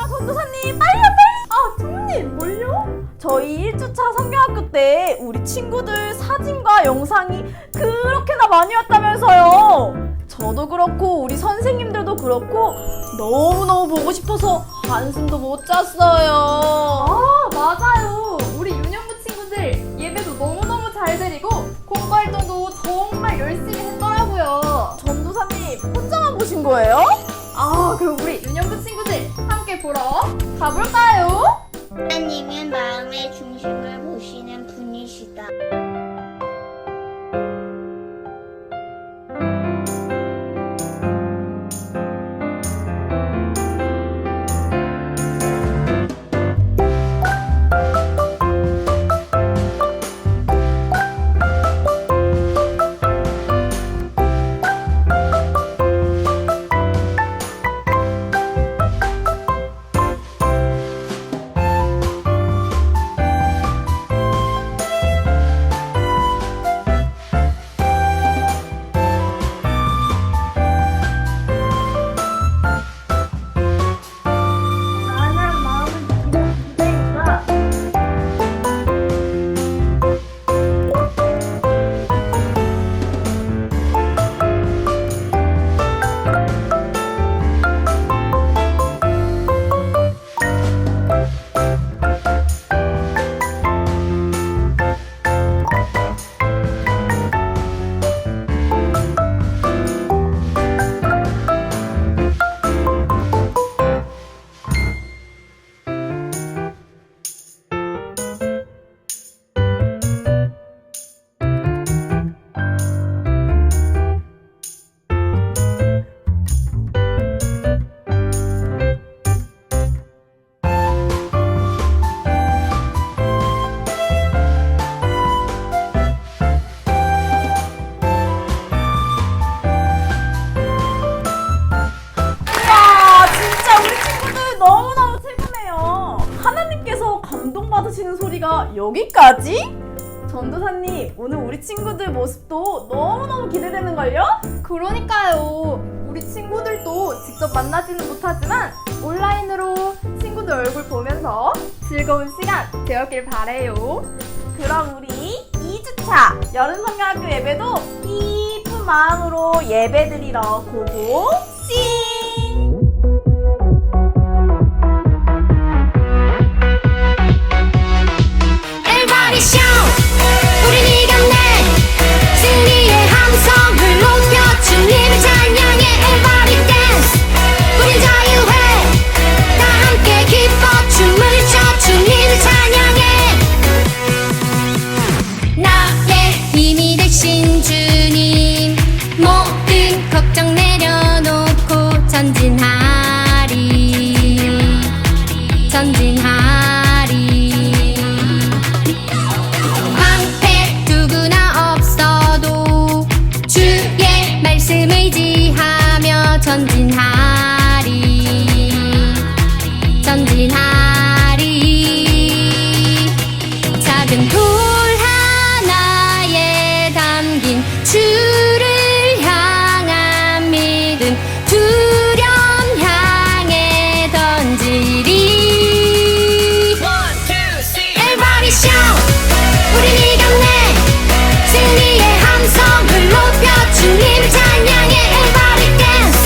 전도사님 빨리요 빨리! 총님 뭘요? 저희 1주차 성경학교 때 우리 친구들 사진과 영상이 그렇게나 많이 왔다면서요. 저도 그렇고 우리 선생님들도 그렇고 너무너무 보고 싶어서 한숨도 못 잤어요. 맞아요. 우리 유년부 친구들 예배도 너무너무 잘 드리고 공부활동도 정말 열심히 했더라고요. 전도사님 혼자만 보신 거예요? 그럼 우리 유년부 친구들 함께 보러 가볼까요? 하나님은 마음의 중심을 보시는 분이시다. 감동받으시는 소리가 여기까지? 전도사님, 오늘 우리 친구들 모습도 너무너무 기대되는걸요? 그러니까요. 우리 친구들도 직접 만나지는 못하지만 온라인으로 친구들 얼굴 보면서 즐거운 시간 되었길 바래요. 그럼 우리 2주차 여름성경학교 예배도 기쁜 마음으로 예배드리러 고고 싱! 우린 이겼네. 승리의 함성을 높여 주님을 찬양해. Everybody dance. 우린 자유해. 다 함께 기뻐 춤을 춰 주님을 찬양해. 나의 힘이 되신 주님, 모든 걱정 내려놓고 전진하리. 누구나 없어도 주의 말씀 의지하며 전진하리. 작은 돌 하나에 담긴 주를 향한 믿음, 두려움 향해 던지리. Everybody shout. 우린 이겼네. 승리의 함성을 높여 주님을 찬양해. Everybody dance.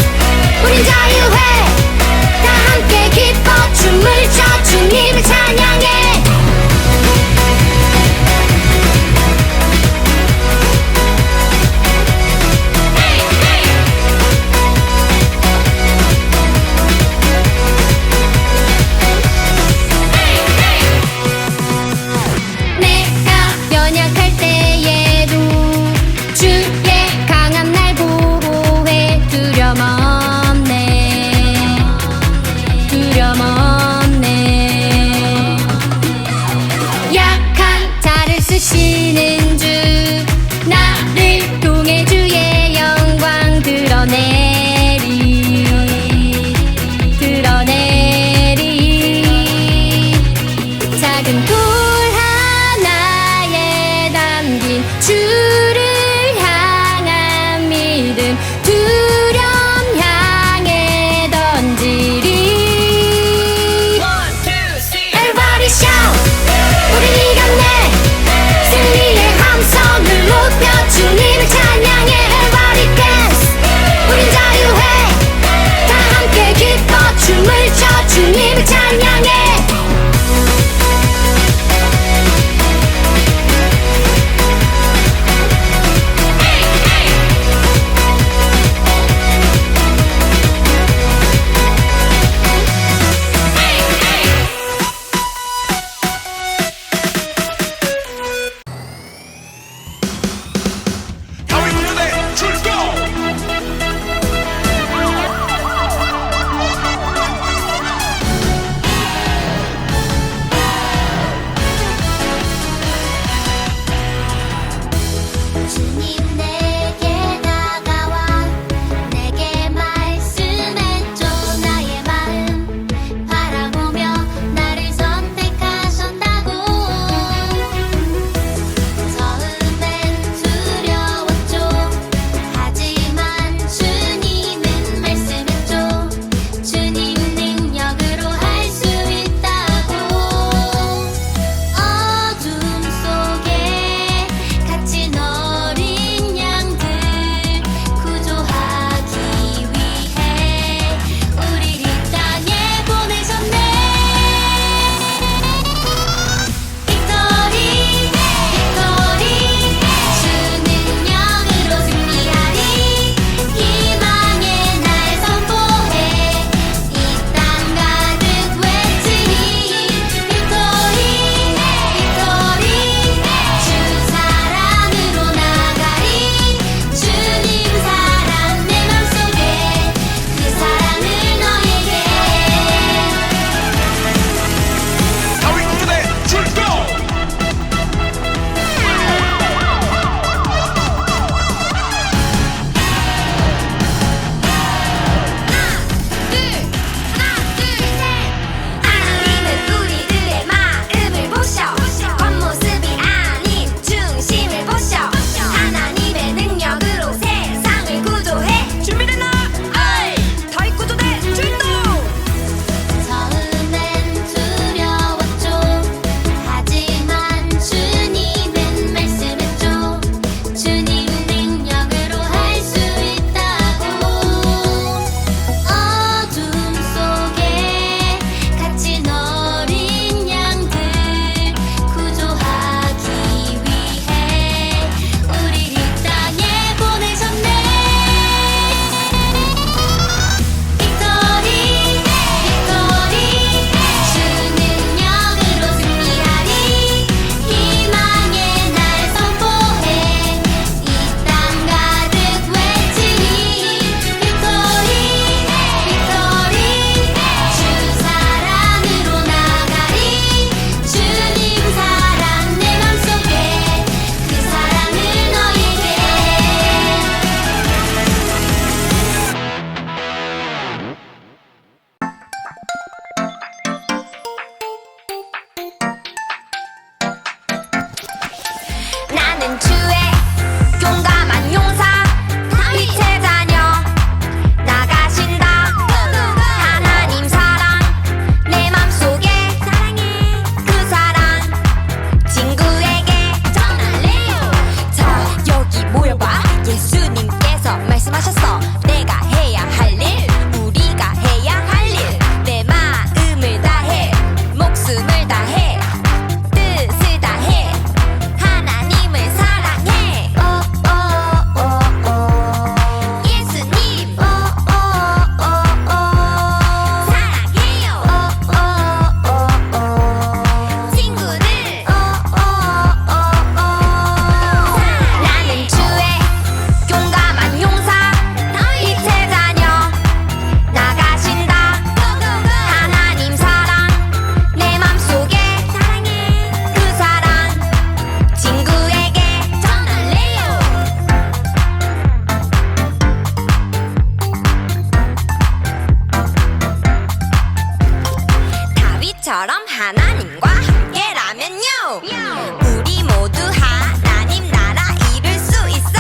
예수님처럼 하나님과 함께라면요 우리 모두 하나님 나라 이룰 수 있어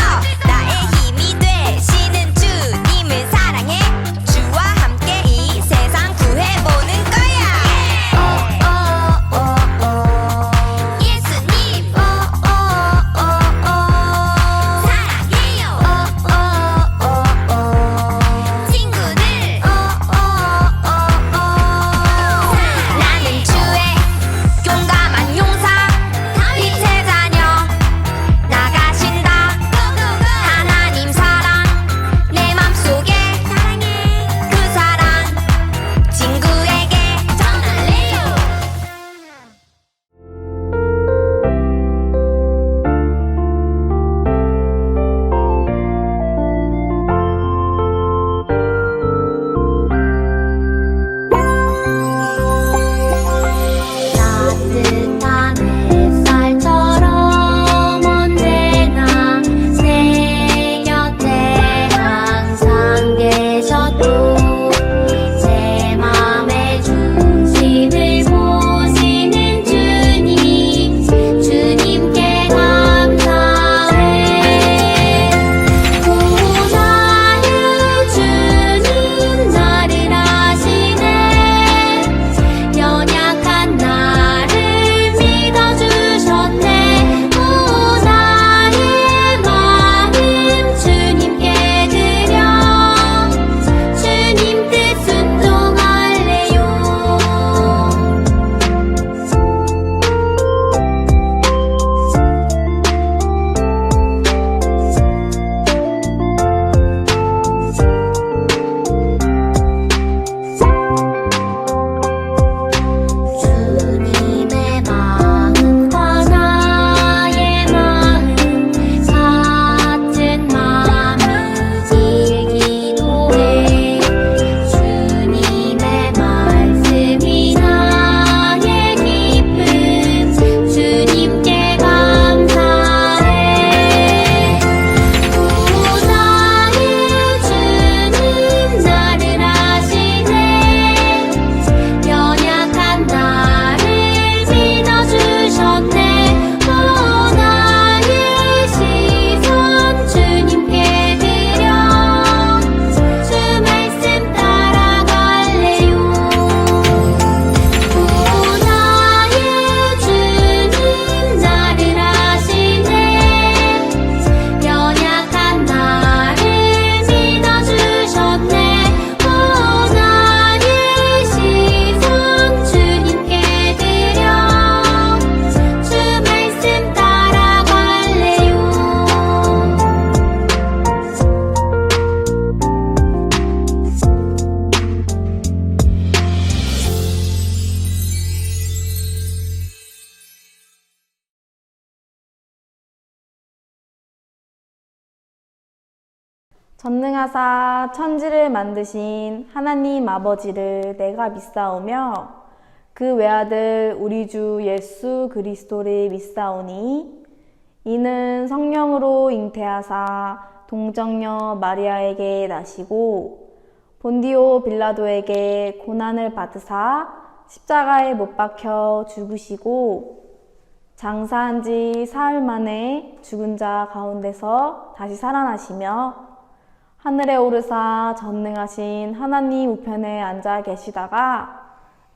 나의 힘이 되시는 주님을 사랑해 주와 함께 이 세상 구해보는 거야 예수님 사랑해요 친구들 나는 주의 용감한 용사 빛의 자녀 나가신다 하나님 사랑 내 맘속에 그 사랑 친구에게 전할래요 따뜻한 햇살처럼 언제나 내 곁에 항상 계셨고 제 맘의 중심을 보시는 주님 주님께 감사해 구원하는 주님 나를 아시네 연약한 나를 믿어주셨네 오 나의 마음 주님께 드려 주님 뜻 순종할래요 주님의 마음과 나의 마음 같은 마음이기도 해 주님의 말씀이 나의 기쁨 주님께 감사해 구원하는 주님 나를 아시네 연약한 나를 믿어주셨네 오 나의 시선 주님께 드려 주 말씀 따라갈래요 구원하는 주님 나를 아시네 연약한 나를 믿어주셨네 오 나의 시선 주님께 드려 주 말씀 따라갈래요 전능하사 천지를 만드신 하나님 아버지를 내가 믿사오며 그 외아들 우리 주 예수 그리스도를 믿사오니 이는 성령으로 잉태하사 동정녀 마리아에게 나시고 본디오 빌라도에게 고난을 받으사 십자가에 못 박혀 죽으시고 장사한 지 사흘 만에 죽은 자 가운데서 다시 살아나시며 하늘에 오르사 전능하신 하나님 우편에 앉아 계시다가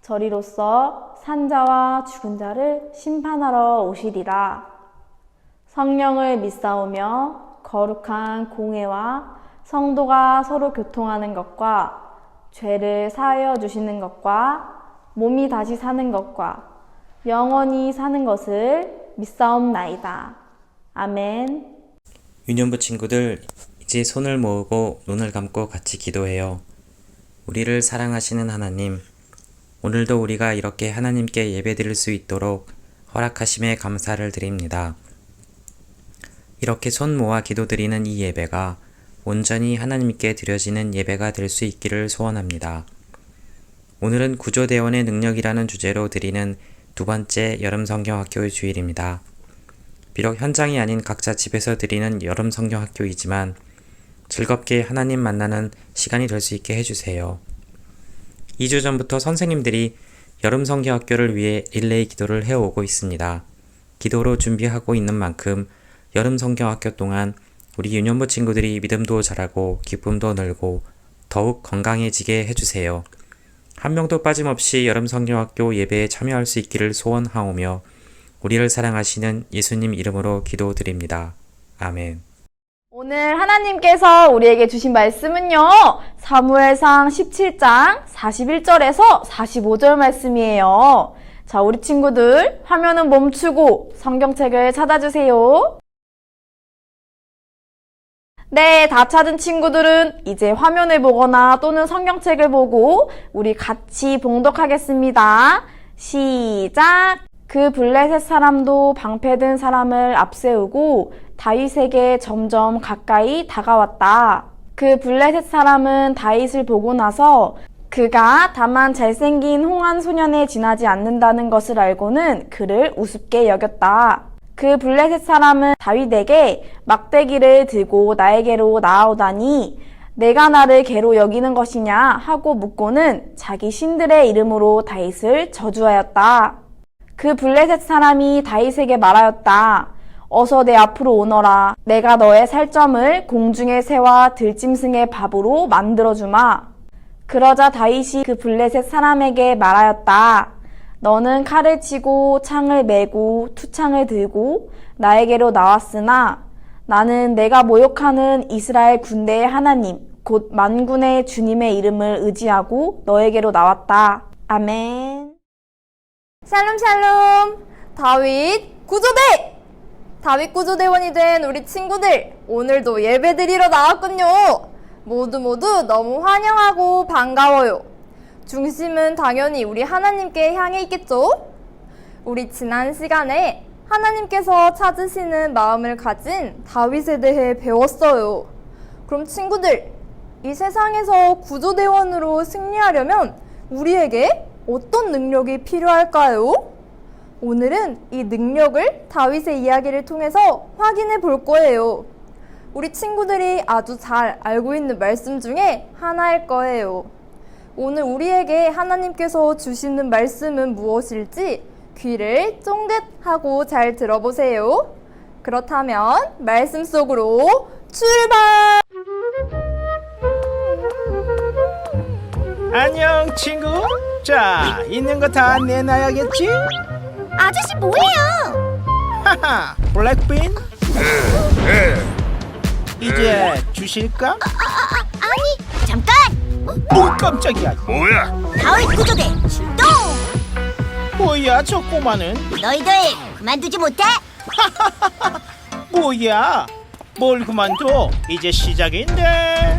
저리로서 산자와 죽은 자를 심판하러 오시리라. 성령을 믿사오며 거룩한 공회와 성도가 서로 교통하는 것과 죄를 사하여 주시는 것과 몸이 다시 사는 것과 영원히 사는 것을 믿사옵나이다. 아멘. 유년부 친구들, 이제 손을 모으고 눈을 감고 같이 기도해요. 우리를 사랑하시는 하나님, 오늘도 우리가 이렇게 하나님께 예배드릴 수 있도록 허락하심에 감사를 드립니다. 이렇게 손 모아 기도드리는 이 예배가 온전히 하나님께 드려지는 예배가 될 수 있기를 소원합니다. 오늘은 구조대원의 능력이라는 주제로 드리는 두 번째 여름성경학교의 주일입니다. 비록 현장이 아닌 각자 집에서 드리는 여름성경학교이지만 즐겁게 하나님 만나는 시간이 될 수 있게 해주세요. 2주 전부터 선생님들이 여름 성경학교를 위해 릴레이 기도를 해오고 있습니다. 기도로 준비하고 있는 만큼 여름 성경학교 동안 우리 유년부 친구들이 믿음도 자라고 기쁨도 늘고 더욱 건강해지게 해주세요. 한 명도 빠짐없이 여름 성경학교 예배에 참여할 수 있기를 소원하오며 우리를 사랑하시는 예수님 이름으로 기도드립니다. 아멘. 오늘 하나님께서 우리에게 주신 말씀은요, 사무엘상 17장 41절에서 45절 말씀이에요. 자, 우리 친구들 화면은 멈추고 성경책을 찾아주세요. 네, 다 찾은 친구들은 이제 화면을 보거나 또는 성경책을 보고 우리 같이 봉독하겠습니다. 시작! 그 블레셋 사람도 방패든 사람을 앞세우고 다윗에게 점점 가까이 다가왔다. 그 블레셋 사람은 다윗을 보고 나서 그가 다만 잘생긴 홍한 소년에 지나지 않는다는 것을 알고는 그를 우습게 여겼다. 그 블레셋 사람은 다윗에게 막대기를 들고 나에게로 나아오다니 내가 나를 개로 여기는 것이냐 하고 묻고는 자기 신들의 이름으로 다윗을 저주하였다. 그 블레셋 사람이 다윗에게 말하였다. 어서 내 앞으로 오너라. 내가 너의 살점을 공중의 새와 들짐승의 밥으로 만들어주마. 그러자 다윗이 그 블레셋 사람에게 말하였다. 너는 칼을 치고 창을 메고 투창을 들고 나에게로 나왔으나 나는 내가 모욕하는 이스라엘 군대의 하나님, 곧 만군의 주님의 이름을 의지하고 너에게로 나왔다. 아멘. 샬롬 샬롬. 다윗 구조대! 다윗 구조대원이 된 우리 친구들, 오늘도 예배 드리러 나왔군요. 모두 너무 환영하고 반가워요. 중심은 당연히 우리 하나님께 향해 있겠죠? 우리 지난 시간에 하나님께서 찾으시는 마음을 가진 다윗에 대해 배웠어요. 그럼 친구들, 이 세상에서 구조대원으로 승리하려면 우리에게 어떤 능력이 필요할까요? 오늘은 이 능력을 다윗의 이야기를 통해서 확인해 볼 거예요. 우리 친구들이 아주 잘 알고 있는 말씀 중에 하나일 거예요. 오늘 우리에게 하나님께서 주시는 말씀은 무엇일지 귀를 쫑긋하고 잘 들어보세요. 그렇다면 말씀 속으로 출발! 안녕 친구. 자, 있는 거 다 내놔야겠지? 아저씨 뭐예요? 하하, 블랙빈? 이제 주실까? 아니, 잠깐! 오, 깜짝이야. 다윗 구조대 출동! 뭐야 저 꼬마는? 너희들 그만두지 못해? 뭐야? 뭘 그만둬? 이제 시작인데.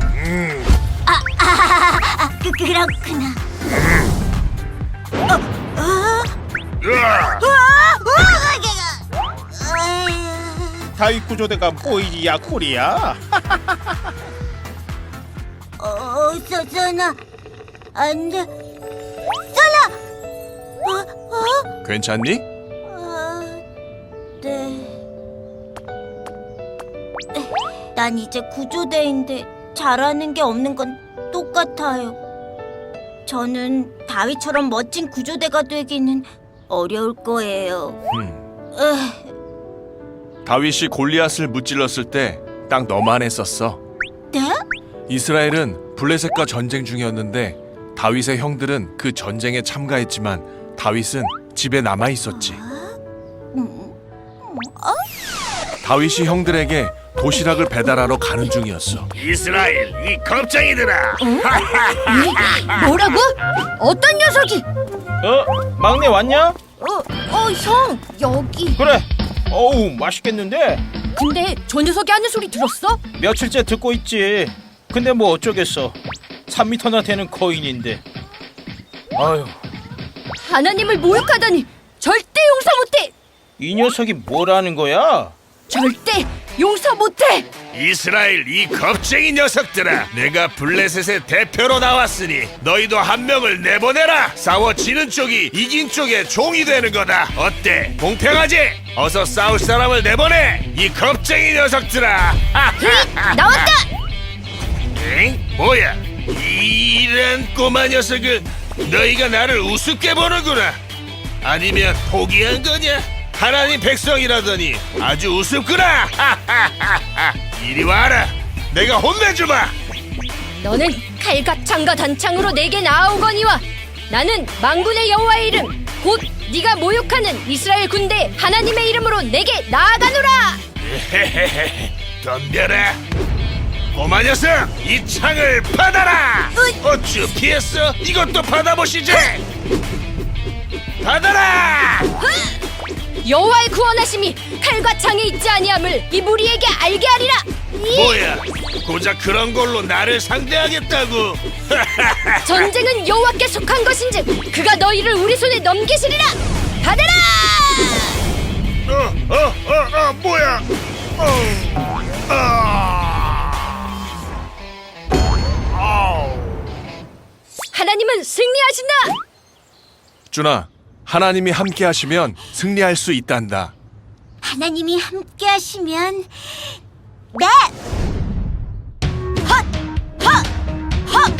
그렇구나. 다윗 구조대가 보이야 코리야. 써나 안 돼. 써나! 괜찮니? 네. 난 이제 구조대인데 잘하는 게 없는 건 똑같아요. 저는 다윗처럼 멋진 구조대가 되기는 어려울 거예요. 다윗이 골리앗을 무찔렀을 때 딱 너만 했었어. 네? 이스라엘은 블레셋과 전쟁 중이었는데 다윗의 형들은 그 전쟁에 참가했지만 다윗은 집에 남아 있었지. 다윗이 형들에게 도시락을 배달하러 가는 중이었어. 이스라엘 이 겁쟁이들아. 뭐라고? 어떤 녀석이? 막내 왔냐? 형 여기. 그래. 어우, 맛있겠는데? 근데 저 녀석이 하는 소리 들었어? 며칠째 듣고 있지. 근데 뭐 어쩌겠어. 3미터나 되는 거인인데. 아유, 하나님을 모욕하다니 절대 용서 못해. 이 녀석이 뭐라는 거야? 절대 용서 못해. 이스라엘 이 겁쟁이 녀석들아. 내가 블레셋의 대표로 나왔으니 너희도 한 명을 내보내라. 싸워 지는 쪽이 이긴 쪽의 종이 되는 거다. 어때? 공평하지? 어서 싸울 사람을 내보내. 이 겁쟁이 녀석들아. 나왔다. 엥? 뭐야? 이런 꼬마 녀석을 너희가 나를 우습게 보는구나. 아니면 포기한 거냐? 하나님 백성이라더니 아주 우습구나. 이리 와라. 내가 혼내주마. 너는 칼과 창과 단창으로 내게 나아오거니와 나는 만군의 여호와의 이름 곧 네가 모욕하는 이스라엘 군대 하나님의 이름으로 내게 나아가노라. 덤벼라. 꼬마 녀석, 이 창을 받아라. 어쭈 피했어? 이것도 받아보시지. 받아라. 여호와의 구원하심이 칼과 창에 있지 아니함을 이 무리에게 알게 하리라. 뭐야? 고작 그런 걸로 나를 상대하겠다고? 전쟁은 여호와께 속한 것인즉 그가 너희를 우리 손에 넘기시리라. 받아라. 뭐야? 하나님은 승리하신다. 준아, 하나님이 함께 하시면 승리할 수 있단다. 하나님이 함께 하시면 네! 헛! 헛! 헛!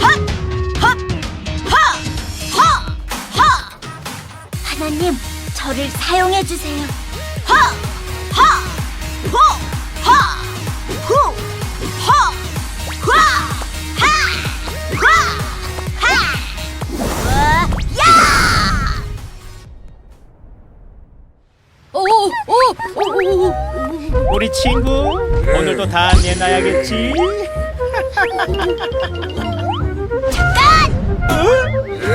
헛! 헛! 헛! 헛! 헛! 하나님, 저를 사용해 주세요. 헛! 헛! 호! 헛! 후! 헛! 화! 하! 화! 하! 야! 오. 우리 친구 오늘도 다 내놔야겠지. 잠깐!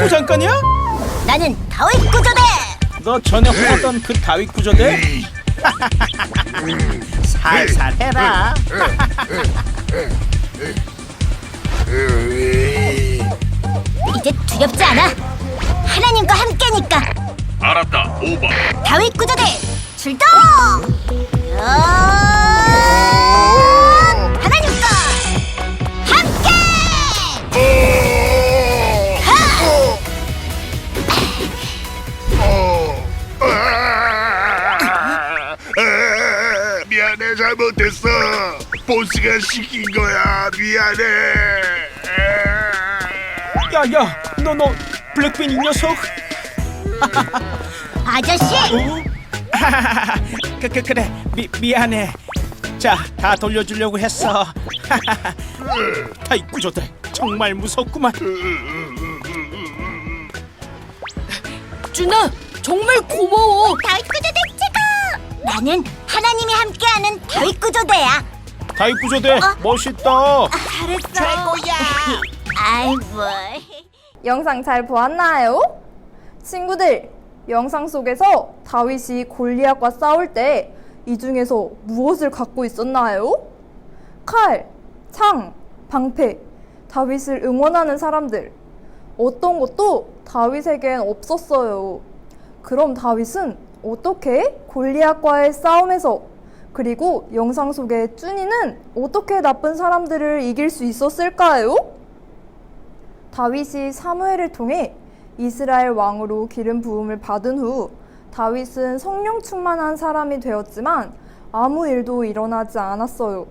잠깐이야? 나는 다윗 구조대! 너 전에 혼났던 그 다윗 구조대? 살살 해라. 이제 두렵지 않아. 하나님과 함께니까. 알았다. 오버. 다윗 구조대 출동! 하나님과 함께! 미안해, 잘못했어. 보스가 시킨 거야. 미안해. 야야, 너 블랙빈 이 녀석. 아저씨! 그래, 미안해. 자, 다 돌려주려고 했어. 다윗 구조대 정말 무섭구만. 준아, 정말 고마워. 다윗 구조대 최고! 나는 하나님이 함께하는 다윗 구조대야. 다윗 구조대 멋있다. 잘했어. 최고야. 아이 뭘. 영상 잘 보았나요? 친구들, 영상 속에서 다윗이 골리앗과 싸울 때 이 중에서 무엇을 갖고 있었나요? 칼, 창, 방패, 다윗을 응원하는 사람들. 어떤 것도 다윗에겐 없었어요. 그럼 다윗은 어떻게 골리앗과의 싸움에서, 그리고 영상 속의 쭈니는 어떻게 나쁜 사람들을 이길 수 있었을까요? 다윗이 사무엘을 통해 이스라엘 왕으로 기름 부음을 받은 후 다윗은 성령 충만한 사람이 되었지만 아무 일도 일어나지 않았어요.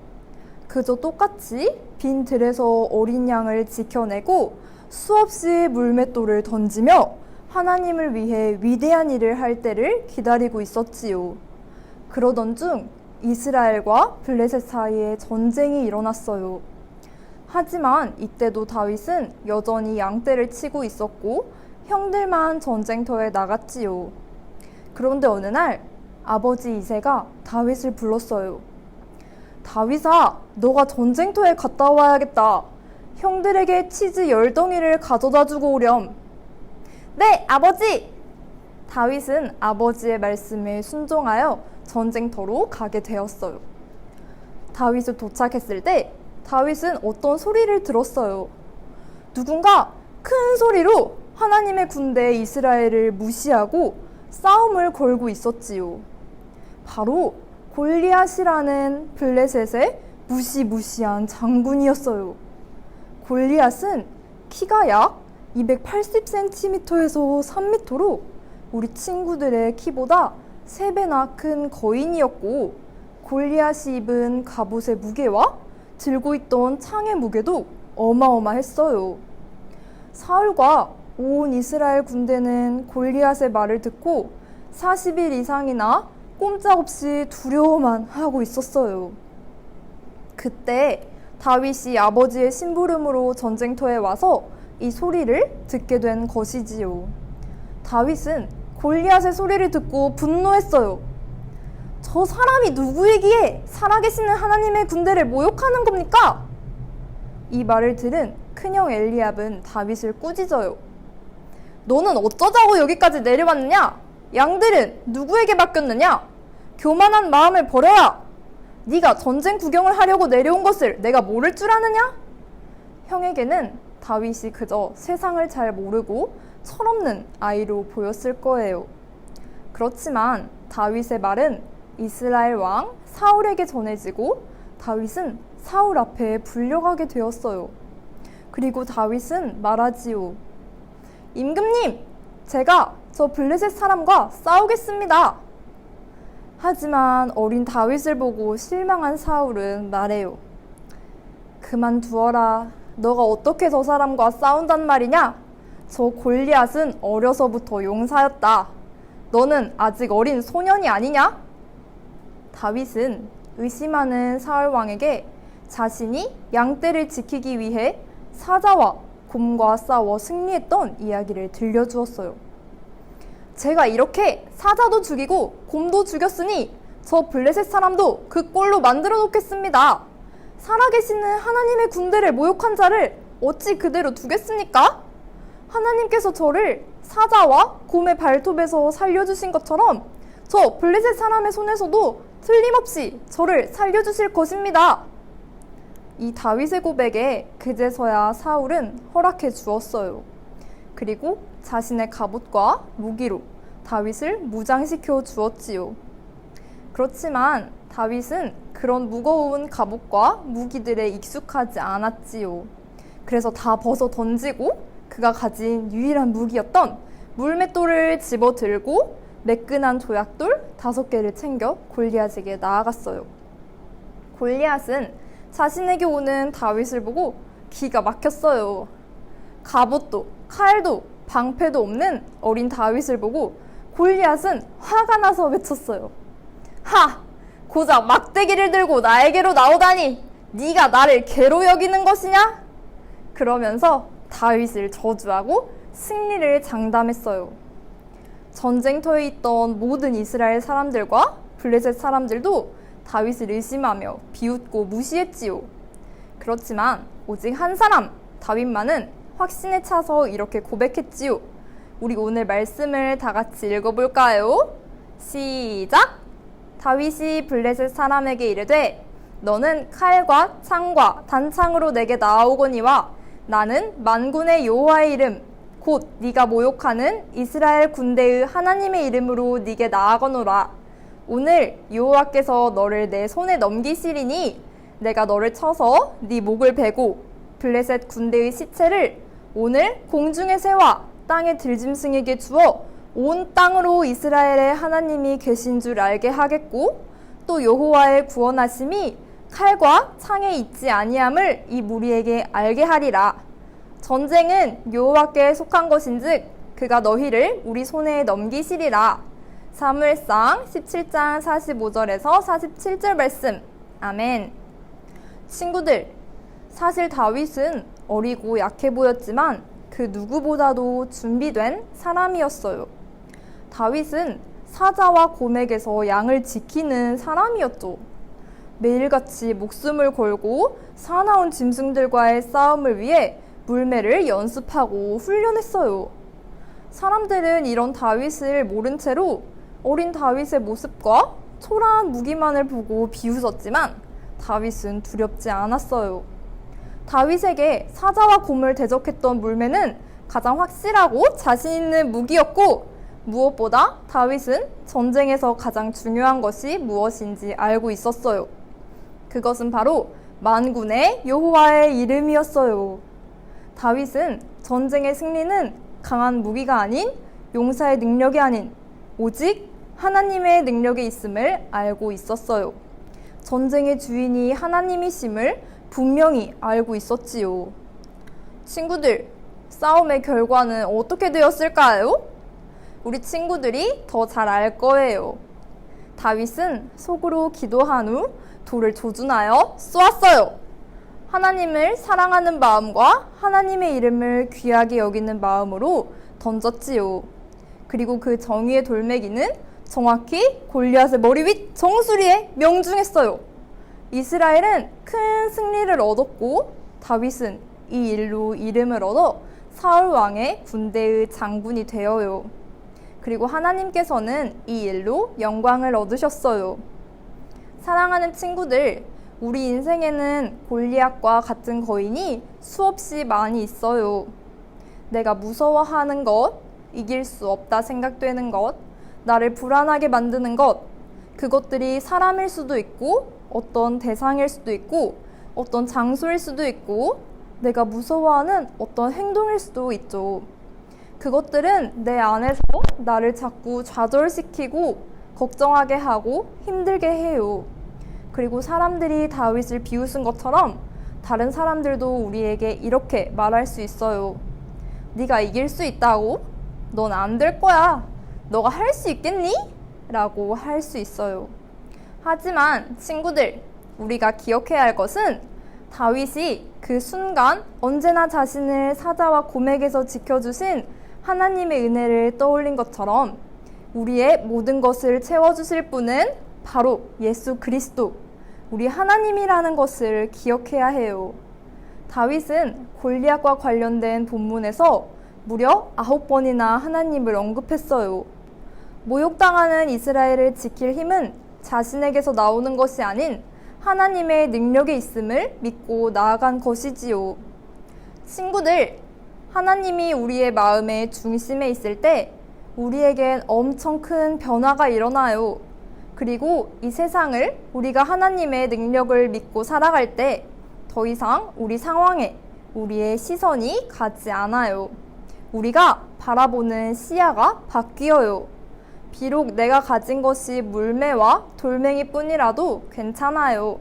그저 똑같이 빈 들에서 어린 양을 지켜내고 수없이 물맷돌을 던지며 하나님을 위해 위대한 일을 할 때를 기다리고 있었지요. 그러던 중 이스라엘과 블레셋 사이에 전쟁이 일어났어요. 하지만 이때도 다윗은 여전히 양떼를 치고 있었고 형들만 전쟁터에 나갔지요. 그런데 어느 날 아버지 이새가 다윗을 불렀어요. 다윗아, 너가 전쟁터에 갔다 와야겠다. 형들에게 치즈 10덩이를 가져다 주고 오렴. 네, 아버지! 다윗은 아버지의 말씀에 순종하여 전쟁터로 가게 되었어요. 다윗이 도착했을 때 다윗은 어떤 소리를 들었어요. 누군가 큰 소리로 하나님의 군대 이스라엘을 무시하고 싸움을 걸고 있었지요. 바로 골리앗이라는 블레셋의 무시무시한 장군이었어요. 골리앗은 키가 약 280cm에서 3m로 우리 친구들의 키보다 3배나 큰 거인이었고, 골리앗이 입은 갑옷의 무게와 들고 있던 창의 무게도 어마어마했어요. 사울과 온 이스라엘 군대는 골리앗의 말을 듣고 40일 이상이나 꼼짝없이 두려워만 하고 있었어요. 그때 다윗이 아버지의 심부름으로 전쟁터에 와서 이 소리를 듣게 된 것이지요. 다윗은 골리앗의 소리를 듣고 분노했어요. 저 사람이 누구이기에 살아계시는 하나님의 군대를 모욕하는 겁니까? 이 말을 들은 큰형 엘리압은 다윗을 꾸짖어요. 너는 어쩌자고 여기까지 내려왔느냐? 양들은 누구에게 맡겼느냐? 교만한 마음을 버려라. 네가 전쟁 구경을 하려고 내려온 것을 내가 모를 줄 아느냐? 형에게는 다윗이 그저 세상을 잘 모르고 철없는 아이로 보였을 거예요. 그렇지만 다윗의 말은 이스라엘 왕 사울에게 전해지고 다윗은 사울 앞에 불려가게 되었어요. 그리고 다윗은 말하지요. 임금님, 제가 저 블레셋 사람과 싸우겠습니다. 하지만 어린 다윗을 보고 실망한 사울은 말해요. 그만두어라. 너가 어떻게 저 사람과 싸운단 말이냐? 저 골리앗은 어려서부터 용사였다. 너는 아직 어린 소년이 아니냐? 다윗은 의심하는 사울 왕에게 자신이 양떼를 지키기 위해 사자와 곰과 싸워 승리했던 이야기를 들려주었어요. 제가 이렇게 사자도 죽이고 곰도 죽였으니 저 블레셋 사람도 그 꼴로 만들어 놓겠습니다. 살아계시는 하나님의 군대를 모욕한 자를 어찌 그대로 두겠습니까? 하나님께서 저를 사자와 곰의 발톱에서 살려주신 것처럼 저 블레셋 사람의 손에서도 틀림없이 저를 살려주실 것입니다. 이 다윗의 고백에 그제서야 사울은 허락해 주었어요. 그리고 자신의 갑옷과 무기로 다윗을 무장시켜 주었지요. 그렇지만 다윗은 그런 무거운 갑옷과 무기들에 익숙하지 않았지요. 그래서 다 벗어 던지고 그가 가진 유일한 무기였던 물맷돌을 집어 들고 매끈한 조약돌 5개를 챙겨 골리앗에게 나아갔어요. 골리앗은 자신에게 오는 다윗을 보고 기가 막혔어요. 갑옷도 칼도 방패도 없는 어린 다윗을 보고 골리앗은 화가 나서 외쳤어요. 하! 고작 막대기를 들고 나에게로 나오다니 네가 나를 개로 여기는 것이냐? 그러면서 다윗을 저주하고 승리를 장담했어요. 전쟁터에 있던 모든 이스라엘 사람들과 블레셋 사람들도 다윗을 의심하며 비웃고 무시했지요. 그렇지만 오직 한 사람, 다윗만은 확신에 차서 이렇게 고백했지요. 우리 오늘 말씀을 다 같이 읽어볼까요? 시작! 다윗이 블레셋 사람에게 이르되 너는 칼과 창과 단창으로 내게 나아오거니와 나는 만군의 여호와의 이름 곧 네가 모욕하는 이스라엘 군대의 하나님의 이름으로 네게 나아가노라. 오늘 여호와께서 너를 내 손에 넘기시리니 내가 너를 쳐서 네 목을 베고 블레셋 군대의 시체를 오늘 공중의 새와 땅의 들짐승에게 주어 온 땅으로 이스라엘의 하나님이 계신 줄 알게 하겠고 또 여호와의 구원하심이 칼과 창에 있지 아니함을 이 무리에게 알게 하리라. 전쟁은 여호와께 속한 것인즉 그가 너희를 우리 손에 넘기시리라. 사무엘상 17장 45절에서 47절 말씀. 아멘. 친구들, 사실 다윗은 어리고 약해 보였지만 그 누구보다도 준비된 사람이었어요. 다윗은 사자와 곰에게서 양을 지키는 사람이었죠. 매일같이 목숨을 걸고 사나운 짐승들과의 싸움을 위해 물매를 연습하고 훈련했어요. 사람들은 이런 다윗을 모른 채로 어린 다윗의 모습과 초라한 무기만을 보고 비웃었지만 다윗은 두렵지 않았어요. 다윗에게 사자와 곰을 대적했던 물매는 가장 확실하고 자신 있는 무기였고 무엇보다 다윗은 전쟁에서 가장 중요한 것이 무엇인지 알고 있었어요. 그것은 바로 만군의 여호와의 이름이었어요. 다윗은 전쟁의 승리는 강한 무기가 아닌 용사의 능력이 아닌 오직 하나님의 능력에 있음을 알고 있었어요. 전쟁의 주인이 하나님이심을 분명히 알고 있었지요. 친구들, 싸움의 결과는 어떻게 되었을까요? 우리 친구들이 더 잘 알 거예요. 다윗은 속으로 기도한 후 돌을 조준하여 쏘았어요. 하나님을 사랑하는 마음과 하나님의 이름을 귀하게 여기는 마음으로 던졌지요. 그리고 그 정의의 돌멩이는 정확히 골리앗의 머리 윗 정수리에 명중했어요. 이스라엘은 큰 승리를 얻었고 다윗은 이 일로 이름을 얻어 사울 왕의 군대의 장군이 되어요. 그리고 하나님께서는 이 일로 영광을 얻으셨어요. 사랑하는 친구들, 우리 인생에는 골리앗과 같은 거인이 수없이 많이 있어요. 내가 무서워하는 것, 이길 수 없다 생각되는 것, 나를 불안하게 만드는 것, 그것들이 사람일 수도 있고 어떤 대상일 수도 있고 어떤 장소일 수도 있고 내가 무서워하는 어떤 행동일 수도 있죠. 그것들은 내 안에서 나를 자꾸 좌절시키고 걱정하게 하고 힘들게 해요. 그리고 사람들이 다윗을 비웃은 것처럼 다른 사람들도 우리에게 이렇게 말할 수 있어요. 네가 이길 수 있다고? 넌 안 될 거야. 너가 할 수 있겠니? 라고 할 수 있어요. 하지만 친구들, 우리가 기억해야 할 것은 다윗이 그 순간 언제나 자신을 사자와 곰에게서 지켜주신 하나님의 은혜를 떠올린 것처럼 우리의 모든 것을 채워주실 분은 바로 예수 그리스도, 우리 하나님이라는 것을 기억해야 해요. 다윗은 골리앗과 관련된 본문에서 무려 9번이나 하나님을 언급했어요. 모욕당하는 이스라엘을 지킬 힘은 자신에게서 나오는 것이 아닌 하나님의 능력에 있음을 믿고 나아간 것이지요. 친구들, 하나님이 우리의 마음의 중심에 있을 때 우리에겐 엄청 큰 변화가 일어나요. 그리고 이 세상을 우리가 하나님의 능력을 믿고 살아갈 때 더 이상 우리 상황에 우리의 시선이 가지 않아요. 우리가 바라보는 시야가 바뀌어요. 비록 내가 가진 것이 물매와 돌멩이 뿐이라도 괜찮아요.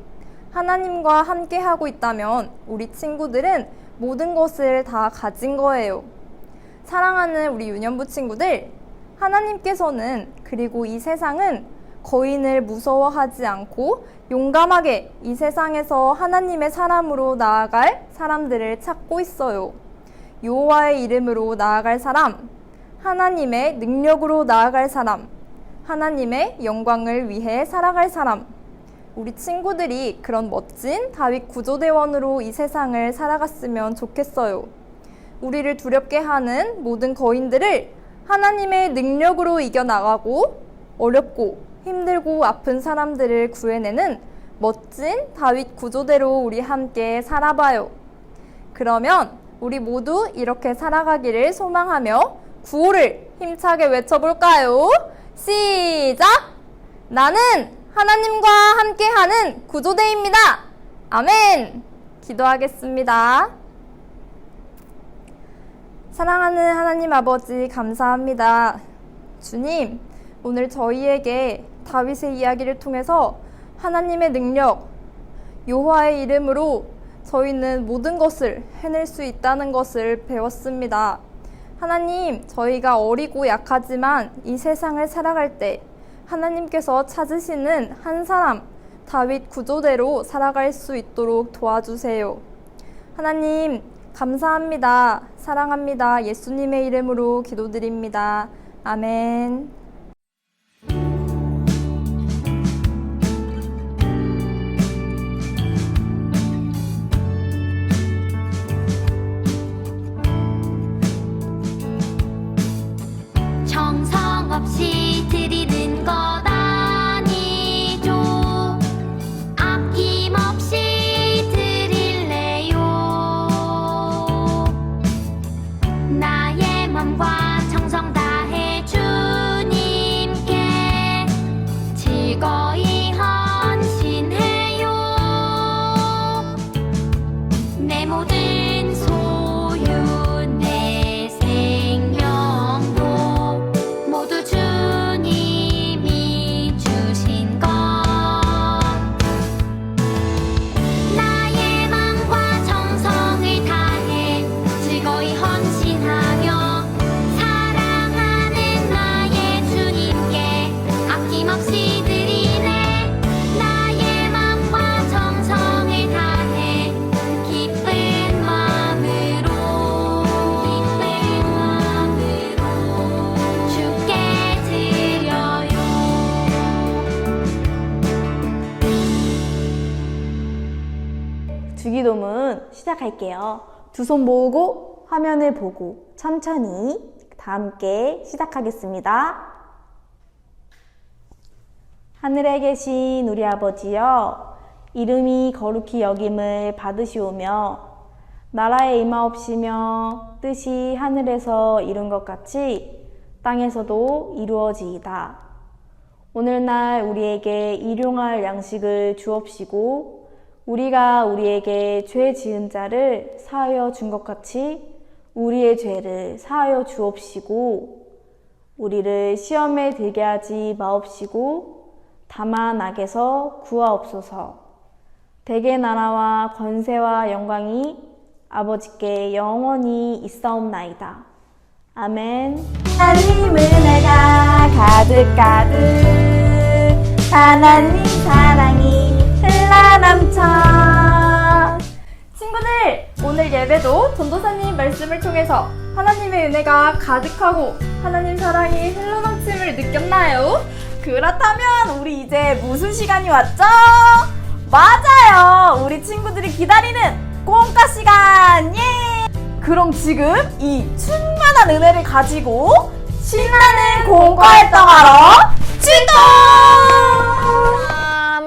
하나님과 함께 하고 있다면 우리 친구들은 모든 것을 다 가진 거예요. 사랑하는 우리 유년부 친구들, 하나님께서는 그리고 이 세상은 거인을 무서워하지 않고 용감하게 이 세상에서 하나님의 사람으로 나아갈 사람들을 찾고 있어요. 여호와의 이름으로 나아갈 사람, 하나님의 능력으로 나아갈 사람, 하나님의 영광을 위해 살아갈 사람. 우리 친구들이 그런 멋진 다윗 구조대원으로 이 세상을 살아갔으면 좋겠어요. 우리를 두렵게 하는 모든 거인들을 하나님의 능력으로 이겨나가고 어렵고 힘들고 아픈 사람들을 구해내는 멋진 다윗 구조대로 우리 함께 살아봐요. 그러면 우리 모두 이렇게 살아가기를 소망하며 구호를 힘차게 외쳐볼까요? 시작! 나는 하나님과 함께하는 구조대입니다. 아멘! 기도하겠습니다. 사랑하는 하나님 아버지, 감사합니다. 주님, 오늘 저희에게 다윗의 이야기를 통해서 하나님의 능력, 여호와의 이름으로 저희는 모든 것을 해낼 수 있다는 것을 배웠습니다. 하나님, 저희가 어리고 약하지만 이 세상을 살아갈 때 하나님께서 찾으시는 한 사람, 다윗 구조대로 살아갈 수 있도록 도와주세요. 하나님, 감사합니다. 사랑합니다. 예수님의 이름으로 기도드립니다. 아멘. 정성 없이 드리는 것 아니죠. 아낌없이 드릴래요. 나의 맘과 정성 다해 주님 시작할게요. 두 손 모으고 화면을 보고 천천히 다 함께 시작하겠습니다. 하늘에 계신 우리 아버지여, 이름이 거룩히 여김을 받으시오며 나라에 임하옵시며 뜻이 하늘에서 이룬 것 같이 땅에서도 이루어지이다. 오늘날 우리에게 일용할 양식을 주옵시고 우리가 우리에게 죄 지은 자를 사하여 준 것 같이 우리의 죄를 사하여 주옵시고 우리를 시험에 들게 하지 마옵시고 다만 악에서 구하옵소서. 대개 나라와 권세와 영광이 아버지께 영원히 있사옵나이다. 아멘. 하나님 은혜가 가득가득 하나님 사랑이 흘러넘쳐. 친구들, 오늘 예배도 전도사님 말씀을 통해서 하나님의 은혜가 가득하고 하나님 사랑이 흘러넘침을 느꼈나요? 그렇다면 우리 이제 무슨 시간이 왔죠? 맞아요! 우리 친구들이 기다리는 꼼까 시간! 예! 그럼 지금 이 충만한 은혜를 가지고 신나는 공과 활동하러 출동!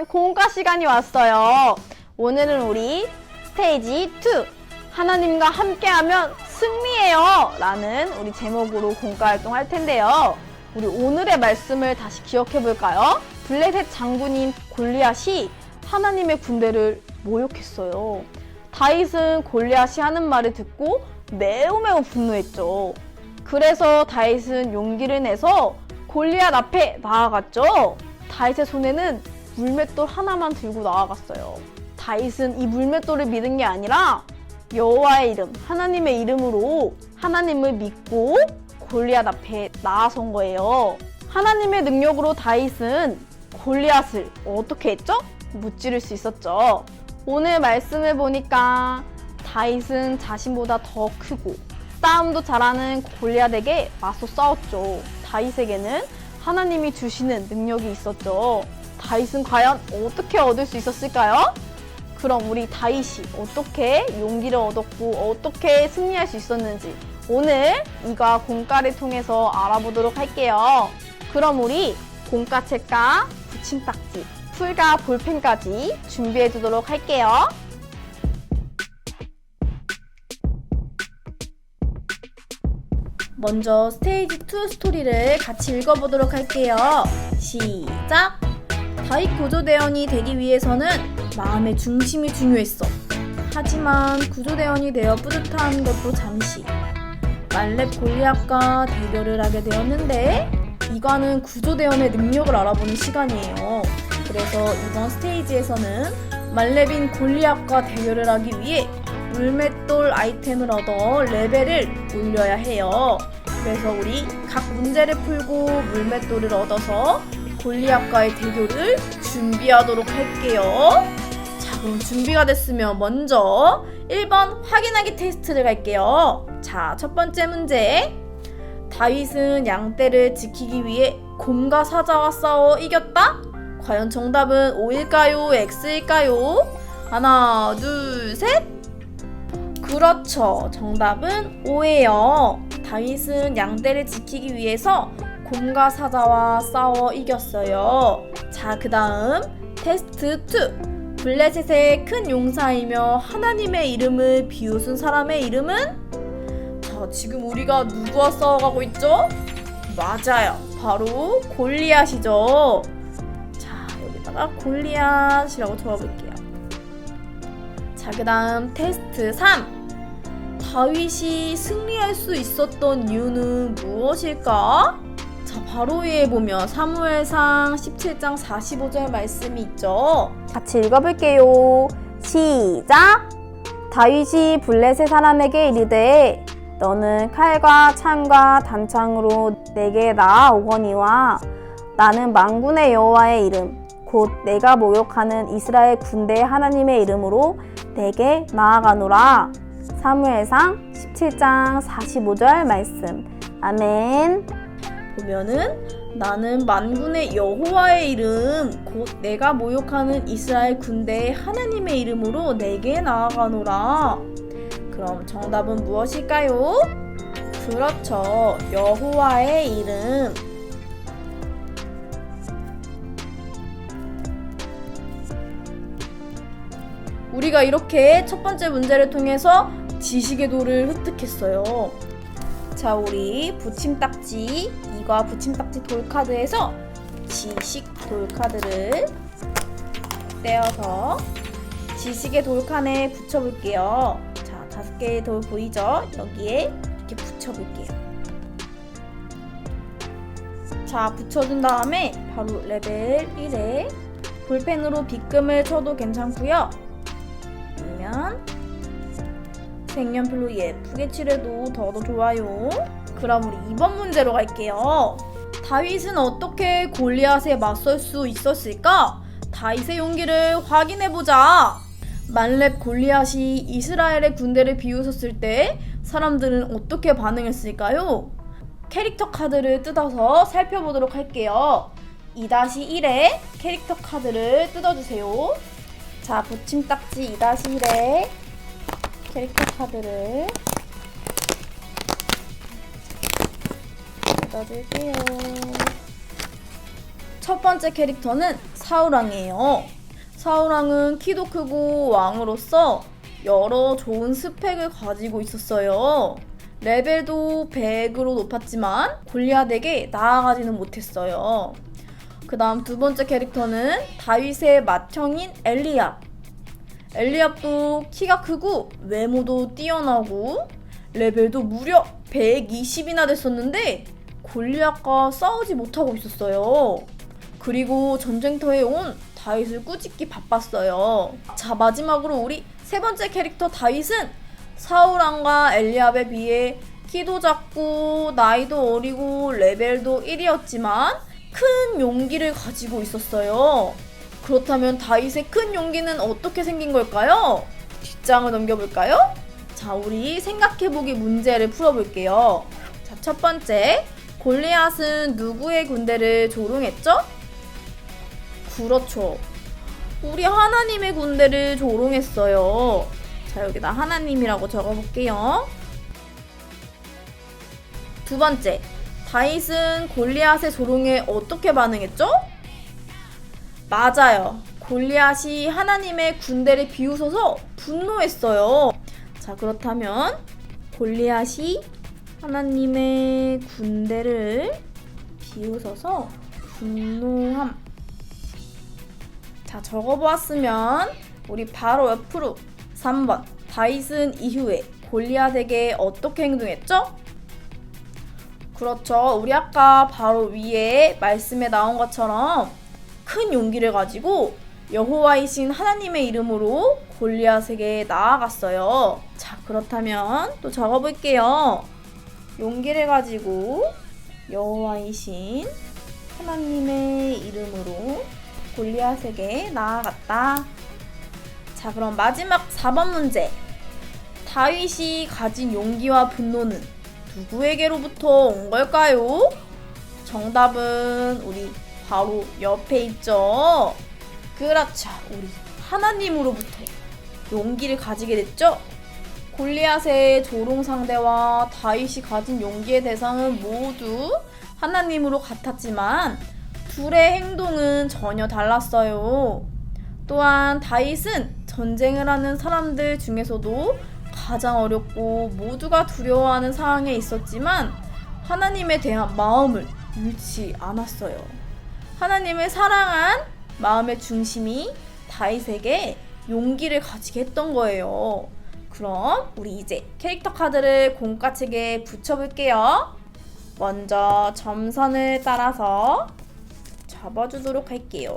공과 시간이 왔어요. 오늘은 우리 스테이지 2 하나님과 함께하면 승리해요 라는 우리 제목으로 공과 활동할 텐데요. 우리 오늘의 말씀을 다시 기억해 볼까요? 블레셋 장군인 골리앗이 하나님의 군대를 모욕했어요. 다윗은 골리앗이 하는 말을 듣고 매우 분노했죠. 그래서 다윗은 용기를 내서 골리앗 앞에 나아갔죠. 다윗의 손에는 물맷돌 하나만 들고 나아갔어요. 다윗은 이 물맷돌을 믿은 게 아니라 여호와의 이름, 하나님의 이름으로 하나님을 믿고 골리앗 앞에 나아선 거예요. 하나님의 능력으로 다윗은 골리앗을 어떻게 했죠? 무찌를 수 있었죠. 오늘 말씀을 보니까 다윗은 자신보다 더 크고 싸움도 잘하는 골리앗에게 맞서 싸웠죠. 다윗에게는 하나님이 주시는 능력이 있었죠. 다윗은 과연 어떻게 얻을 수 있었을까요? 그럼 우리 다윗이 어떻게 용기를 얻었고 어떻게 승리할 수 있었는지 오늘 이과 공과를 통해서 알아보도록 할게요. 그럼 우리 공과책과 붙임딱지, 풀과 볼펜까지 준비해 두도록 할게요. 먼저 스테이지 2 스토리를 같이 읽어보도록 할게요. 시작! 다윗 구조대원이 되기 위해서는 마음의 중심이 중요했어. 하지만 구조대원이 되어 뿌듯한 것도 잠시. 말렙 골리앗과 대결을 하게 되었는데 이과는 구조대원의 능력을 알아보는 시간이에요. 그래서 이번 스테이지에서는 말렙인 골리앗과 대결을 하기 위해 물맷돌 아이템을 얻어 레벨을 올려야 해요. 그래서 우리 각 문제를 풀고 물맷돌을 얻어서 골리앗과의 대결을 준비하도록 할게요. 자, 그럼 준비가 됐으면 먼저 1번 확인하기 테스트를 갈게요. 자, 첫 번째 문제. 다윗은 양떼를 지키기 위해 곰과 사자와 싸워 이겼다? 과연 정답은 O일까요? X일까요? 하나, 둘, 셋! 그렇죠. 정답은 O예요. 다윗은 양떼를 지키기 위해서 곰과 사자와 싸워 이겼어요. 자, 그 다음 테스트 2. 블레셋의 큰 용사이며 하나님의 이름을 비웃은 사람의 이름은? 자, 지금 우리가 누구와 싸워가고 있죠? 맞아요. 바로 골리앗이죠. 자, 여기다가 골리앗이라고 적어볼게요. 자, 그 다음 테스트 3. 다윗이 승리할 수 있었던 이유는 무엇일까? 자, 바로 위에 보면 사무엘상 17장 45절 말씀이 있죠. 같이 읽어볼게요. 시작! 다윗이 블레셋 사람에게 이르되 너는 칼과 창과 단창으로 내게 나아오거니와 나는 만군의 여호와의 이름 곧 내가 모욕하는 이스라엘 군대 하나님의 이름으로 내게 나아가노라. 사무엘상 17장 45절 말씀. 아멘. 보면은 나는 만군의 여호와의 이름 곧 내가 모욕하는 이스라엘 군대의 하나님의 이름으로 내게 나아가노라. 그럼 정답은 무엇일까요? 그렇죠. 여호와의 이름. 우리가 이렇게 첫 번째 문제를 통해서 지식의 돌을 획득했어요. 자, 우리 붙임딱지, 이과 붙임딱지 돌카드에서 지식 돌카드를 떼어서 지식의 돌칸에 붙여볼게요. 자, 5개의 돌 보이죠? 여기에 이렇게 붙여볼게요. 자, 붙여준 다음에 바로 레벨 1에 볼펜으로 빗금을 쳐도 괜찮고요. 아니면 색연필로 예쁘게 칠해도 더 좋아요. 그럼 우리 2번 문제로 갈게요. 다윗은 어떻게 골리앗에 맞설 수 있었을까? 다윗의 용기를 확인해보자. 만렙 골리앗이 이스라엘의 군대를 비웃었을 때 사람들은 어떻게 반응했을까요? 캐릭터 카드를 뜯어서 살펴보도록 할게요. 2-1에 캐릭터 카드를 뜯어주세요. 자, 붙임딱지 2-1에 캐릭터 카드를 뜯어줄게요. 첫 번째 캐릭터는 사울왕이에요. 사울왕은 키도 크고 왕으로서 여러 좋은 스펙을 가지고 있었어요. 레벨도 100으로 높았지만 골리앗에게 나아가지는 못했어요. 그 다음 두 번째 캐릭터는 다윗의 맏형인 엘리압. 엘리압도 키가 크고 외모도 뛰어나고 레벨도 무려 120이나 됐었는데 골리앗과 싸우지 못하고 있었어요. 그리고 전쟁터에 온 다윗을 꾸짖기 바빴어요. 자, 마지막으로 우리 세 번째 캐릭터 다윗은 사울왕과 엘리압에 비해 키도 작고 나이도 어리고 레벨도 1이었지만 큰 용기를 가지고 있었어요. 그렇다면 다윗의 큰 용기는 어떻게 생긴 걸까요? 뒷장을 넘겨볼까요? 자, 우리 생각해보기 문제를 풀어볼게요. 자, 첫 번째, 골리앗은 누구의 군대를 조롱했죠? 그렇죠. 우리 하나님의 군대를 조롱했어요. 자, 여기다 하나님이라고 적어볼게요. 두 번째, 다윗은 골리앗의 조롱에 어떻게 반응했죠? 맞아요. 골리앗이 하나님의 군대를 비웃어서 분노했어요. 자, 그렇다면 골리앗이 하나님의 군대를 비웃어서 분노함. 자, 적어보았으면 우리 바로 옆으로 3번, 다윗은 이후에 골리앗에게 어떻게 행동했죠? 그렇죠. 우리 아까 바로 위에 말씀에 나온 것처럼 큰 용기를 가지고 여호와이신 하나님의 이름으로 골리앗에게 나아갔어요. 자, 그렇다면 또 적어볼게요. 용기를 가지고 여호와이신 하나님의 이름으로 골리앗에게 나아갔다. 자, 그럼 마지막 4번 문제. 다윗이 가진 용기와 분노는 누구에게로부터 온 걸까요? 정답은 우리 바로 옆에 있죠. 그렇죠. 우리 하나님으로부터 용기를 가지게 됐죠. 골리앗의 조롱 상대와 다윗이 가진 용기의 대상은 모두 하나님으로 같았지만 둘의 행동은 전혀 달랐어요. 또한 다윗은 전쟁을 하는 사람들 중에서도 가장 어렵고 모두가 두려워하는 상황에 있었지만 하나님에 대한 마음을 잃지 않았어요. 하나님을 사랑한 마음의 중심이 다윗에게 용기를 가지게 했던 거예요. 그럼 우리 이제 캐릭터 카드를 공과책에 붙여볼게요. 먼저 점선을 따라서 잡아주도록 할게요.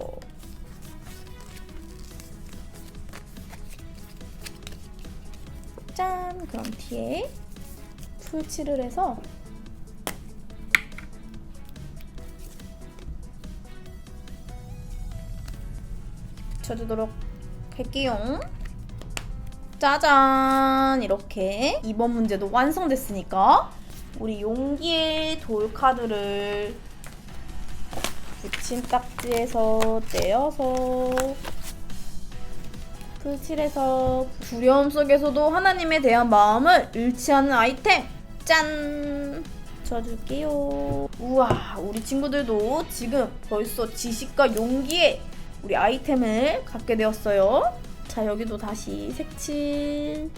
짠! 그럼 뒤에 풀칠을 해서 붙여주도록 할게요. 짜잔! 이렇게 2번 문제도 완성됐으니까 우리 용기의 돌카드를 붙임딱지에서 떼어서 풀칠해서 두려움 속에서도 하나님에 대한 마음을 잃지 않는 아이템 짠! 붙여줄게요. 우와, 우리 친구들도 지금 벌써 지식과 용기에 우리 아이템을 갖게 되었어요. 자, 여기도 다시 색칠.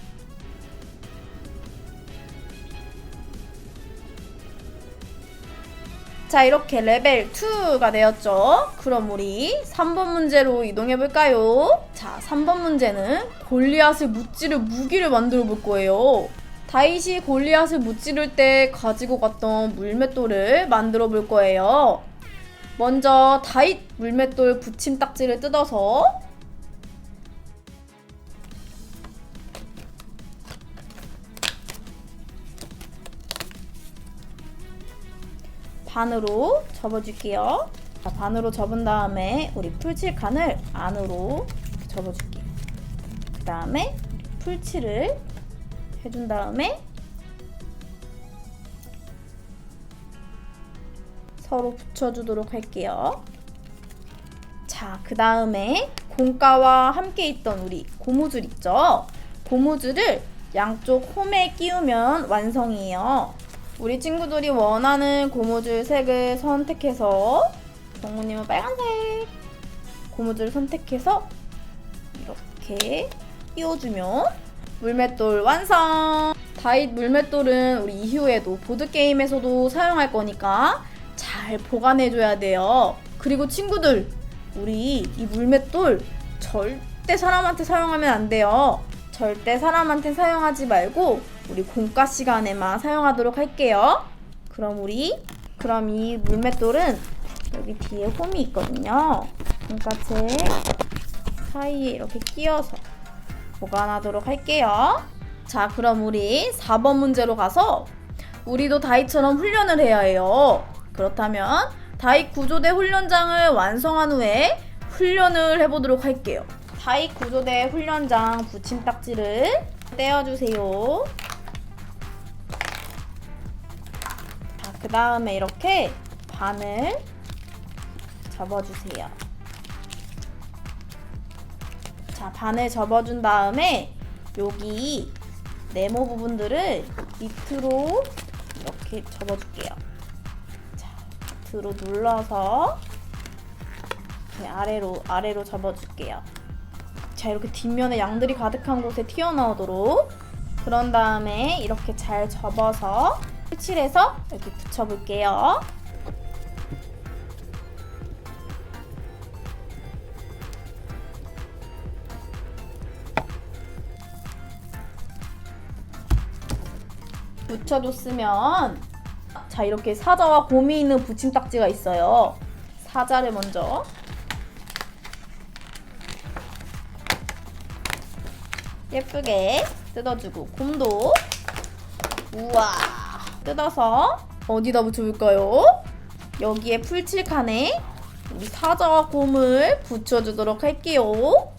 자, 이렇게 레벨 2가 되었죠. 그럼 우리 3번 문제로 이동해 볼까요? 자, 3번 문제는 골리앗을 무찌를 무기를 만들어 볼 거예요. 다윗이 골리앗을 무찌를 때 가지고 갔던 물맷돌을 만들어 볼 거예요. 먼저 다윗 물맷돌 붙임딱지를 뜯어서 반으로 접어줄게요. 자, 반으로 접은 다음에 우리 풀칠 칸을 안으로 접어줄게요. 그 다음에 풀칠을 해준 다음에 서로 붙여주도록 할게요. 자, 그 다음에 공가와 함께 있던 우리 고무줄 있죠? 고무줄을 양쪽 홈에 끼우면 완성이에요. 우리 친구들이 원하는 고무줄 색을 선택해서 정우님은 빨간색 고무줄을 선택해서 이렇게 끼워주면 물맷돌 완성! 다윗 물맷돌은 우리 이후에도 보드게임에서도 사용할 거니까 잘 보관해줘야 돼요. 그리고 친구들, 우리 이 물맷돌 절대 사람한테 사용하면 안 돼요. 절대 사람한테 사용하지 말고 우리 공과 시간에만 사용하도록 할게요. 그럼 이 물맷돌은 여기 뒤에 홈이 있거든요. 공과책 사이에 이렇게 끼워서 보관하도록 할게요. 자, 그럼 우리 4번 문제로 가서 우리도 다윗처럼 훈련을 해야 해요. 그렇다면 다윗 구조대 훈련장을 완성한 후에 훈련을 해보도록 할게요. 다윗 구조대 훈련장 붙임딱지를 떼어주세요. 자, 그 다음에 이렇게 반을 접어주세요. 자, 반을 접어준 다음에 여기 네모 부분들을 밑으로 이렇게 접어줄게요. 자, 밑으로 눌러서 이렇게 아래로 접어줄게요. 자, 이렇게 뒷면에 양들이 가득한 곳에 튀어나오도록. 그런 다음에 이렇게 잘 접어서 풀칠해서 이렇게 붙여볼게요. 붙여줬으면 자, 이렇게 사자와 곰이 있는 붙임딱지가 있어요. 사자를 먼저 예쁘게 뜯어주고 곰도 우와 뜯어서 어디다 붙여볼까요? 여기에 풀칠칸에 우리 사자와 곰을 붙여주도록 할게요.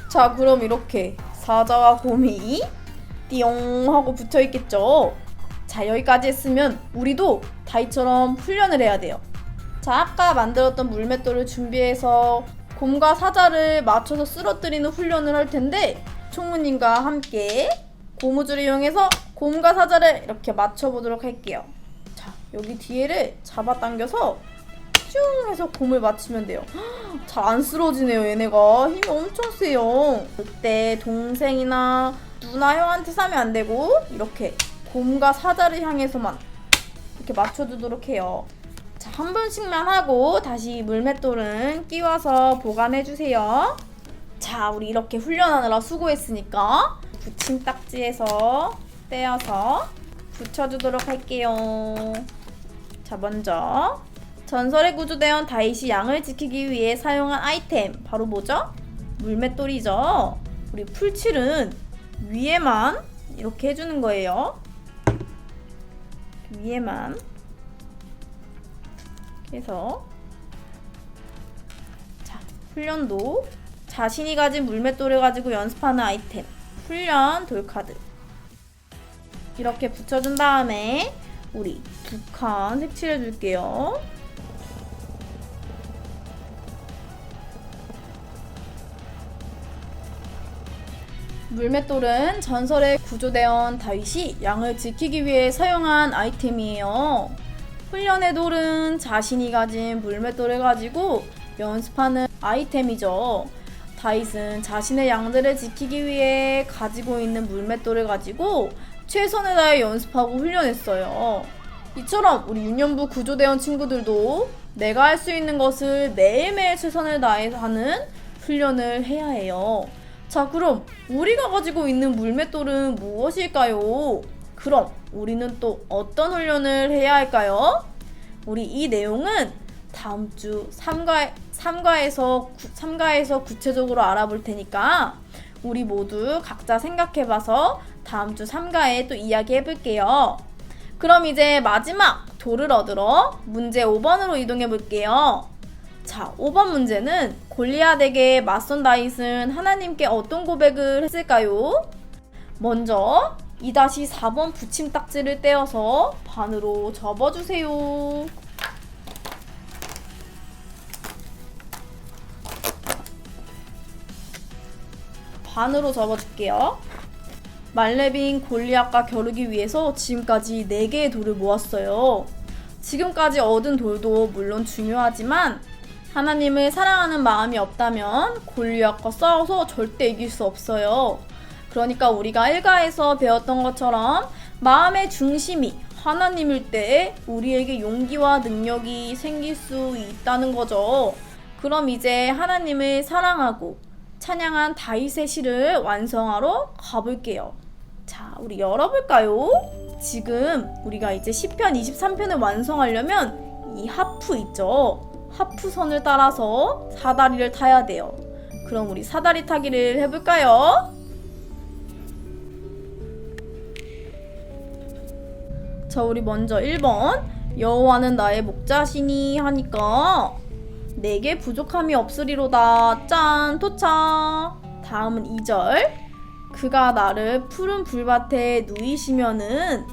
자, 그럼 이렇게 사자와 곰이 띠용 하고 붙어있겠죠? 자, 여기까지 했으면 우리도 다윗처럼 훈련을 해야 돼요. 자, 아까 만들었던 물맷돌을 준비해서 곰과 사자를 맞춰서 쓰러뜨리는 훈련을 할 텐데 총무님과 함께 고무줄을 이용해서 곰과 사자를 이렇게 맞춰보도록 할게요. 자, 여기 뒤에를 잡아당겨서 쭉 해서 곰을 맞추면 돼요. 잘 안 쓰러지네요. 얘네가 힘이 엄청 세요. 그때 동생이나 누나 형한테 사면 안 되고 이렇게 곰과 사자를 향해서만 이렇게 맞춰주도록 해요. 자, 한 번씩만 하고 다시 물맷돌은 끼워서 보관해주세요. 자, 우리 이렇게 훈련하느라 수고했으니까 붙임딱지에서 떼어서 붙여주도록 할게요. 자, 먼저 전설의 구조대원 다윗이 양을 지키기 위해 사용한 아이템 바로 뭐죠? 물맷돌이죠. 우리 풀칠은 위에만 이렇게 해주는 거예요. 위에만 해서 자, 훈련도 자신이 가진 물맷돌을 가지고 연습하는 아이템 훈련 돌카드. 이렇게 붙여준 다음에 우리 2칸 색칠해 줄게요. 물맷돌은 전설의 구조대원 다윗이 양을 지키기 위해 사용한 아이템이에요. 훈련의 돌은 자신이 가진 물맷돌을 가지고 연습하는 아이템이죠. 다윗은 자신의 양들을 지키기 위해 가지고 있는 물맷돌을 가지고 최선을 다해 연습하고 훈련했어요. 이처럼 우리 유년부 구조대원 친구들도 내가 할 수 있는 것을 매일매일 최선을 다해 하는 훈련을 해야 해요. 자, 그럼 우리가 가지고 있는 물맷돌은 무엇일까요? 그럼 우리는 또 어떤 훈련을 해야 할까요? 우리 이 내용은 다음 주 3과에서 구체적으로 알아볼 테니까 우리 모두 각자 생각해봐서 다음 주 3과에 또 이야기해볼게요. 그럼 이제 마지막 돌을 얻으러 문제 5번으로 이동해볼게요. 자, 5번 문제는 골리앗에게 맞선 다윗은 하나님께 어떤 고백을 했을까요? 먼저 2-4번 붙임딱지를 떼어서 반으로 접어주세요. 반으로 접어줄게요. 말레빈 골리앗과 겨루기 위해서 지금까지 4개의 돌을 모았어요. 지금까지 얻은 돌도 물론 중요하지만 하나님을 사랑하는 마음이 없다면 골리앗과 싸워서 절대 이길 수 없어요. 그러니까 우리가 1과에서 배웠던 것처럼 마음의 중심이 하나님일 때 우리에게 용기와 능력이 생길 수 있다는 거죠. 그럼 이제 하나님을 사랑하고 찬양한 다윗의 시를 완성하러 가볼게요. 자, 우리 열어볼까요? 지금 우리가 이제 시편 23편을 완성하려면 이 하프 있죠? 하프선을 따라서 사다리를 타야 돼요. 그럼 우리 사다리 타기를 해볼까요? 자, 우리 먼저 1번 여호와는 나의 목자시니 하니까 내게 부족함이 없으리로다. 짠! 토착! 다음은 2절 그가 나를 푸른 불밭에 누이시면은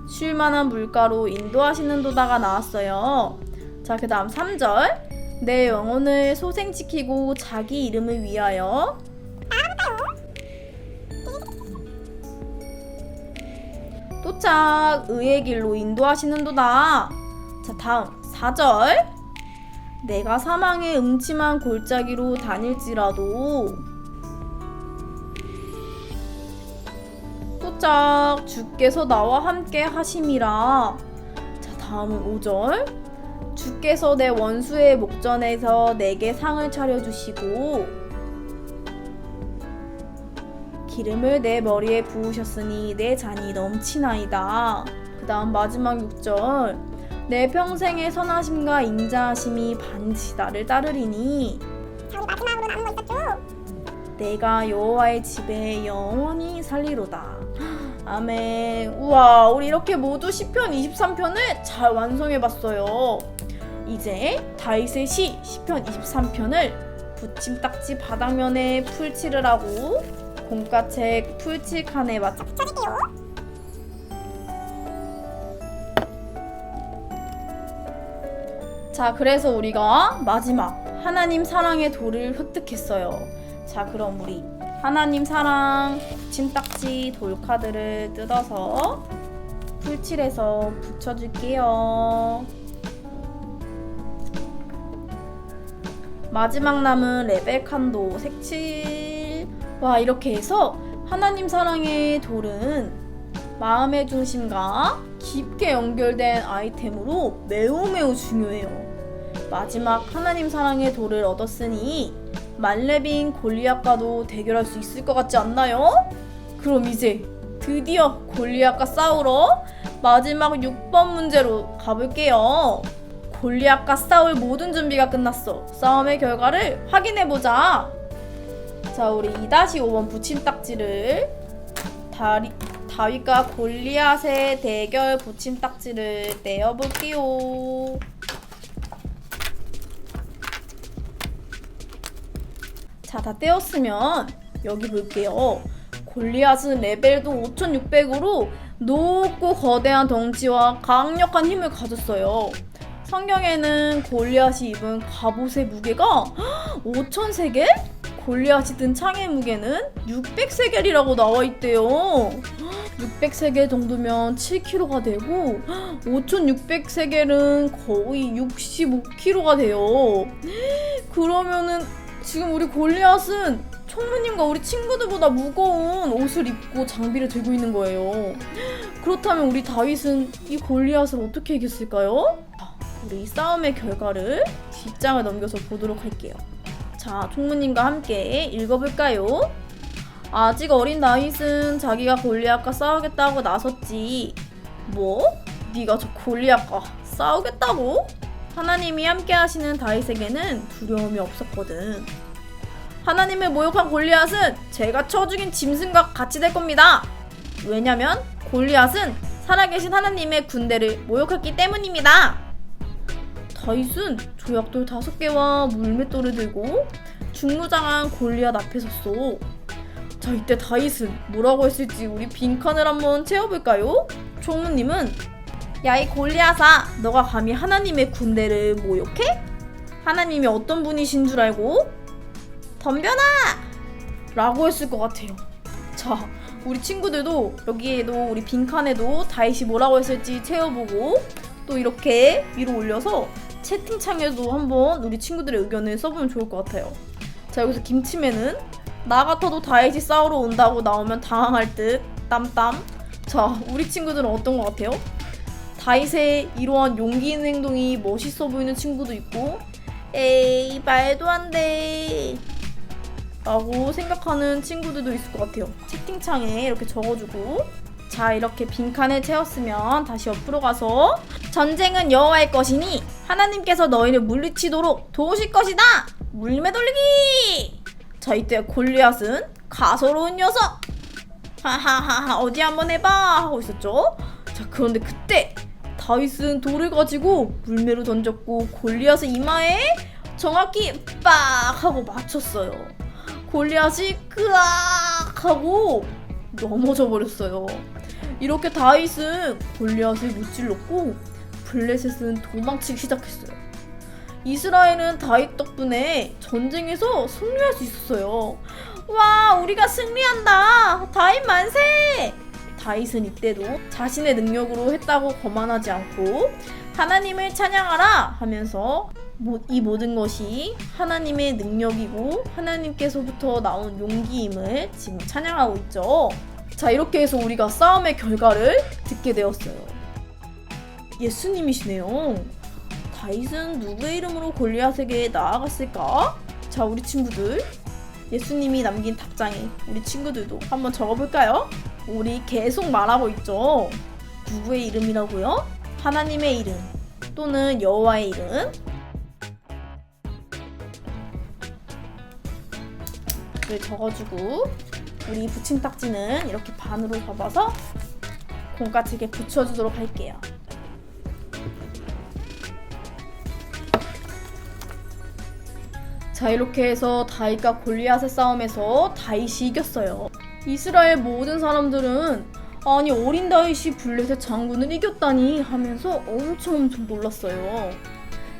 쉴만한 물가로 인도하시는 도다가 나왔어요. 자, 그 다음 3절 내 영혼을 소생시키고 자기 이름을 위하여 도착 의의 길로 인도하시는 도다. 자, 다음 4절 내가 사망의 음침한 골짜기로 다닐지라도 도착 주께서 나와 함께 하심이라. 자, 다음은 5절 주께서 내 원수의 목전에서 내게 상을 차려주시고 기름을 내 머리에 부으셨으니 내 잔이 넘치나이다. 그 다음 마지막 6절 내 평생의 선하심과 인자하심이 반드시 나를 따르리니. 자, 우리 마지막으로 남은 거 있었죠? 내가 여호와의 집에 영원히 살리로다. 아멘. 우와, 우리 이렇게 모두 시편 23편을 잘 완성해봤어요. 이제 다윗의 시 시편 23편을 붙임딱지 바닥면에 풀칠을 하고 공과책 풀칠칸에 맞춰 쳐줄게요. 자, 그래서 우리가 마지막 하나님 사랑의 돌을 획득했어요. 자, 그럼 우리 하나님 사랑 붙임딱지 돌카드를 뜯어서 풀칠해서 붙여줄게요. 마지막 남은 레벨칸도 색칠. 와, 이렇게 해서 하나님 사랑의 돌은 마음의 중심과 깊게 연결된 아이템으로 매우 중요해요. 마지막 하나님 사랑의 돌을 얻었으니 말레빈 골리앗과도 대결할 수 있을 것 같지 않나요? 그럼 이제 드디어 골리앗과 싸우러 마지막 6번 문제로 가볼게요. 골리앗과 싸울 모든 준비가 끝났어. 싸움의 결과를 확인해보자. 자, 우리 2-5번 붙임딱지를 다윗과 골리앗의 대결 붙임딱지를 떼어볼게요. 자, 다 떼었으면 여기 볼게요. 골리앗은 레벨도 5600으로 높고 거대한 덩치와 강력한 힘을 가졌어요. 성경에는 골리앗이 입은 갑옷의 무게가 5000세겔? 골리앗이 든 창의 무게는 600세겔이라고 나와 있대요. 600세겔 정도면 7kg가 되고 5600세겔은 거의 65kg가 돼요. 그러면은 지금 우리 골리앗은 총무님과 우리 친구들보다 무거운 옷을 입고 장비를 들고 있는 거예요. 그렇다면 우리 다윗은 이 골리앗을 어떻게 이겼을까요? 우리 이 싸움의 결과를 뒷장을 넘겨서 보도록 할게요. 자, 총무님과 함께 읽어볼까요? 아직 어린 다윗은 자기가 골리앗과 싸우겠다고 나섰지. 뭐? 네가 저 골리앗과 싸우겠다고? 하나님이 함께 하시는 다윗에게는 두려움이 없었거든. 하나님을 모욕한 골리앗은 제가 쳐 죽인 짐승과 같이 될 겁니다. 왜냐면 골리앗은 살아계신 하나님의 군대를 모욕했기 때문입니다. 다윗은 조약돌 5개와 물맷돌을 들고 중무장한 골리앗 앞에 섰어. 자, 이때 다윗은 뭐라고 했을지 우리 빈칸을 한번 채워볼까요? 총무님은 야, 이 골리앗아, 너가 감히 하나님의 군대를 모욕해? 하나님이 어떤 분이신 줄 알고? 덤벼라! 라고 했을 것 같아요. 자, 우리 친구들도 여기에도 우리 빈칸에도 다윗이 뭐라고 했을지 채워보고 또 이렇게 위로 올려서 채팅창에도 한번 우리 친구들의 의견을 써보면 좋을 것 같아요. 자, 여기서 김치맨은 나 같아도 다윗이 싸우러 온다고 나오면 당황할 듯 땀땀. 자, 우리 친구들은 어떤 것 같아요? 다윗의 이러한 용기 있는 행동이 멋있어 보이는 친구도 있고 에이 말도 안 돼 라고 생각하는 친구들도 있을 것 같아요. 채팅창에 이렇게 적어주고 자, 이렇게 빈칸을 채웠으면 다시 옆으로 가서 전쟁은 여호와의 것이니 하나님께서 너희를 물리치도록 도우실 것이다! 물매 돌리기! 자, 이때 골리앗은 가소로운 녀석! 하하하하 어디 한번 해봐! 하고 있었죠? 자, 그런데 그때 다윗은 돌을 가지고 물매로 던졌고 골리앗의 이마에 정확히 빡! 하고 맞췄어요. 골리앗이 크악! 하고 넘어져 버렸어요. 이렇게 다윗은 골리앗을 무찔렀고 블레셋은 도망치기 시작했어요. 이스라엘은 다윗 덕분에 전쟁에서 승리할 수 있었어요. 와, 우리가 승리한다! 다윗 만세! 다윗은 이때도 자신의 능력으로 했다고 거만하지 않고 하나님을 찬양하라 하면서 이 모든 것이 하나님의 능력이고 하나님께서부터 나온 용기임을 지금 찬양하고 있죠. 자, 이렇게 해서 우리가 싸움의 결과를 듣게 되었어요. 예수님이시네요. 다윗은 누구의 이름으로 골리앗에게 나아갔을까? 자, 우리 친구들 예수님이 남긴 답장에 우리 친구들도 한번 적어볼까요? 우리 계속 말하고 있죠. 누구의 이름이라고요? 하나님의 이름 또는 여호와의 이름. 를 적어주고 우리 붙임딱지는 이렇게 반으로 접어서 공까지게 붙여주도록 할게요. 자, 이렇게 해서 다윗과 골리앗의 싸움에서 다윗이 이겼어요. 이스라엘 모든 사람들은 아니 어린 다윗이 블레셋 장군을 이겼다니 하면서 엄청 놀랐어요.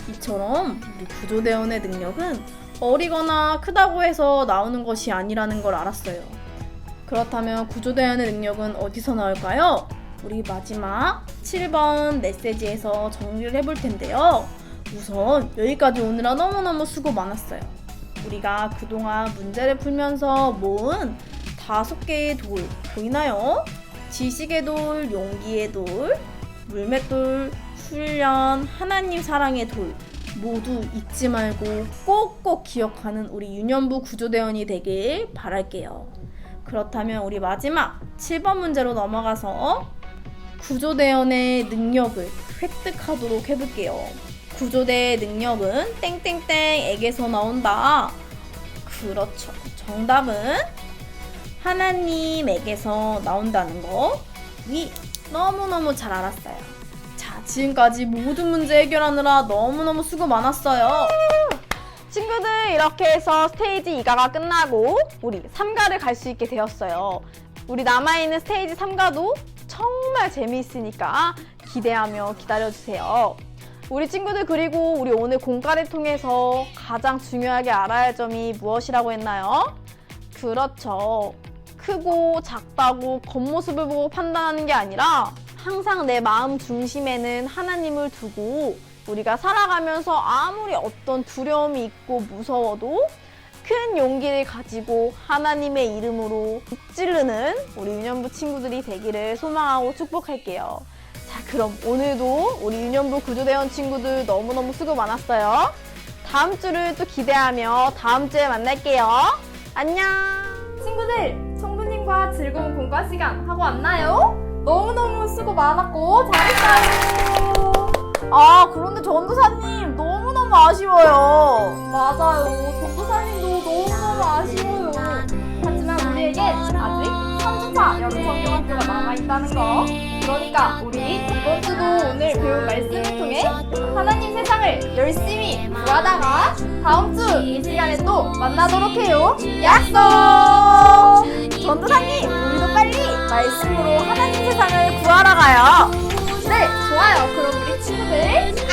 이처럼 우리 구조대원의 능력은 어리거나 크다고 해서 나오는 것이 아니라는 걸 알았어요. 그렇다면 구조대원의 능력은 어디서 나올까요? 우리 마지막 7번 메시지에서 정리를 해볼 텐데요. 우선 여기까지 오느라 너무너무 수고 많았어요. 우리가 그동안 문제를 풀면서 모은 5개의 돌 보이나요? 지식의 돌, 용기의 돌, 물맷돌, 훈련, 하나님 사랑의 돌 모두 잊지 말고 꼭꼭 기억하는 우리 유년부 구조대원이 되길 바랄게요. 그렇다면 우리 마지막 7번 문제로 넘어가서 구조대원의 능력을 획득하도록 해볼게요. 구조대의 능력은 땡땡땡에게서 나온다. 그렇죠. 정답은 하나님에게서 나온다는 거 우리 너무너무 잘 알았어요. 자, 지금까지 모든 문제 해결하느라 너무너무 수고 많았어요. 친구들, 이렇게 해서 스테이지 2가가 끝나고 우리 3가를 갈 수 있게 되었어요. 우리 남아있는 스테이지 3가도 정말 재미있으니까 기대하며 기다려주세요. 우리 친구들, 그리고 우리 오늘 공과를 통해서 가장 중요하게 알아야 할 점이 무엇이라고 했나요? 그렇죠. 크고 작다고 겉모습을 보고 판단하는 게 아니라 항상 내 마음 중심에는 하나님을 두고 우리가 살아가면서 아무리 어떤 두려움이 있고 무서워도 큰 용기를 가지고 하나님의 이름으로 찌르는 우리 유년부 친구들이 되기를 소망하고 축복할게요. 자, 그럼 오늘도 우리 유년부 구조대원 친구들 너무너무 수고 많았어요. 다음 주를 또 기대하며 다음 주에 만날게요. 안녕. 친구들, 청부님과 즐거운 공과 시간 하고 왔나요? 너무너무 수고 많았고 잘했어요. 아, 그런데 전도사님 너무너무 아쉬워요. 맞아요. 전도사님도 너무너무 아쉬워요. 하지만 우리에겐 아직 3주차 여름 성경학교가 남아있다는 거. 그러니까 우리 이번 주도 오늘 배운 말씀을 통해 하나님 세상을 열심히 구하다가 다음 주 이 시간에 또 만나도록 해요. 약속! 전도사님, 우리도 빨리 말씀으로 하나님 세상을 구하러 가요. 네, 좋아요. 그럼 우리 친구들